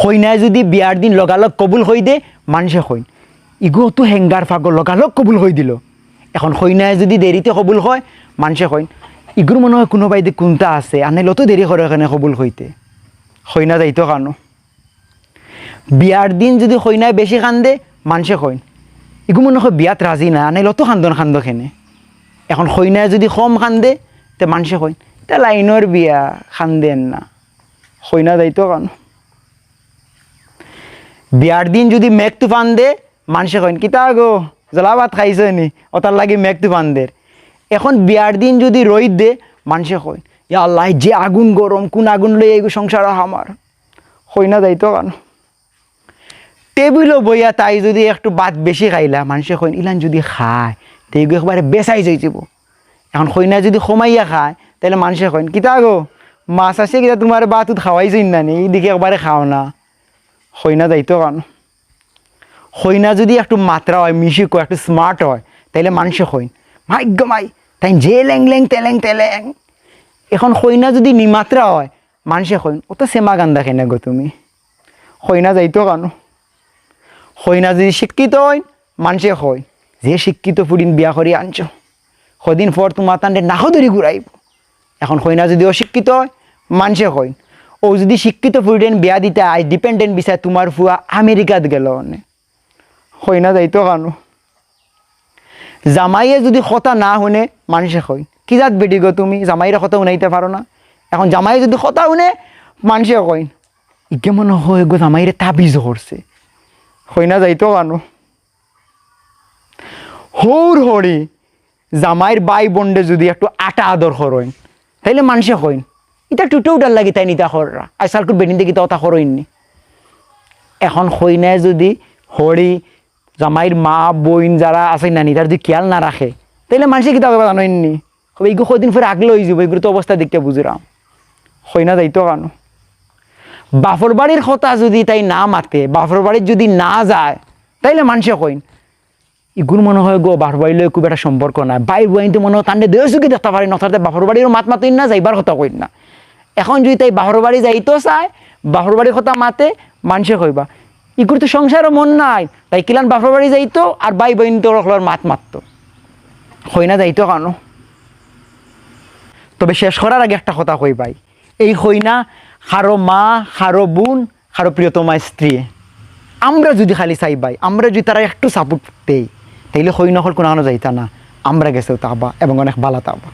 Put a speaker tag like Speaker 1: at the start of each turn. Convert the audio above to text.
Speaker 1: হইনায় যদি বিয়ার দিন লগালগ কবুল হই দে মানুষে হইন ইগো তো হেঙ্গার ফাগল লগালগ কবুল হই দিল। এখন হইনায় যদি দেরিতে কবুল হয় মানুষে হইন ইগুর মনে হয় কোনো বাইদে কোনটা আছে আনে লতো দেরি করে এখানে কবুল হইতে হইনা যাইতো কানো। বিয়ার দিন যদি হইনায় বেশি কান্দে মানুষে হইন ইগু মনে হয় বিয়াত রাজি না আনে লতো খান্দ খেনে। এখন হইনায় যদি কম কান্দে তে মানুষে হইন তে লাইনের বিয়া খান্দেন না হইনা যাইতো কানো। বিয়ার দিন যদি মেঘ তুফান দে মানুষে কইন কিতা গো জলা ভাত খাইছে নি ওটার লাগি মেঘ তুফান দের। এখন বিয়ার দিন যদি রোদ দে মানুষে কইন ইয়া আল্লাহ যে আগুন গরম কোন আগুন লই এই সংসার আমার হইনা যাইতো কেন। টেবিলও বইয়া তাই যদি একটু ভাত বেশি খাইলা মানুষে কইন ইলান যদি খায় তো এইগুলো একবারে বেসাই যাই যাব। এখন হইনা যদি কমাইয়া খায় তাহলে মানুষে কইন কিতা গো মাছ আছে কিতা তোমার ভাত খাওয়াইছেন না নি এইদিকে একবারে খাও না হইনা যাইতো কেন। হইনা যদি একটু মাত্রা হয় মিশিক হয় একটু স্মার্ট হয় তাইলে মানুষে হইন ভাগ্য মাই তাই যে ল্যাং ল্যাং তেলেং তেলেং। এখন হইনা যদি নিমাত্রা হয় মানুষে হইন ও তো সেমা গান দেখে না গো তুমি হইনা যাইতো কেন। হইনা যদি শিক্ষিত হয় মানুষে হয় যে শিক্ষিত ফুরিন বিয়া করি আনছ সদিন পর তোমার তান্ডে নাহো ধরি ঘুরাইব। এখন হইনা যদি অশিক্ষিত হয় মানুষে হয় ও যদি শিক্ষিত ফুরিন বিয়া দিতে আজ ডিপেন্ডেন্ট বিচার তোমার ফুয়া আমেরিকাত গেল অনে হইনা যাইতো কেন। জামাইয়ে যদি কথা না শুনে মানুষে কই কি জাত বেটি গো তুমি জামাইয়ের কথা শুনাইতে পারো না। এখন জামাইয়ে যদি কথা শুনে মানুষে কইন ইকে মনে হয় গো জামাইরে তাবিজ করছে হইনা যাইতো কেন। হৌর হরি জামাইয়ের বাই বন্ডে যদি একটু আটা আদর করইন তাইলে মানুষে কইন এটা টুটো উঠার লাগি তাই নিতা খররা আইসালকুর বেটিন দেখি তা করইননি। এখন হইনায় যদি হরি জামাইয়ের মা বইন যারা আছে নানি তার যদি খেয়াল না রাখে তাইলে মানুষে কিতা করবে জানোইননি এইগুলো কদিন ফের আগলে হয়ে যাব এগুলো তো অবস্থা দেখতে বুঝলাম হইনা যাইতো কেন। বাফর বাড়ির কথা যদি তাই না মাতে বাফর বাড়ির যদি না যায় তাইলে মানুষে কইন ইগুর মনে হয় গো বাফর বাড়ির খুব একটা সম্পর্ক নাই বাই বইন তো মনে হয় তান্ডে দেড়শো কি দেখতে পারি নথাতে বাফর বাড়িরও মাত মাতিন না যাইবার কথা কইন না। এখন যদি তাই বাফর বাড়ি যাইতো চায় বাফর বাড়ির কথা মাতে মানুষে কইবা ইগুর তো সংসারও মন নাই তাই কিলান বাপর বাড়ি যাইতো আর বাই বইন তো রখলার মাত মারতো হইনা যাইতো কেন। তবে শেষ করার আগে একটা কথা কই ভাই এই হইনা কারো মা কারো বোন কারো প্রিয়তমা স্ত্রী আমরা যদি খালি চাই ভাই আমরা যদি তারা একটু সাপোর্ট দেই তাইলে হইনা হল কোনো যাইতা না আমরা গেছেও তাবা এবং অনেক ভালো তাবা।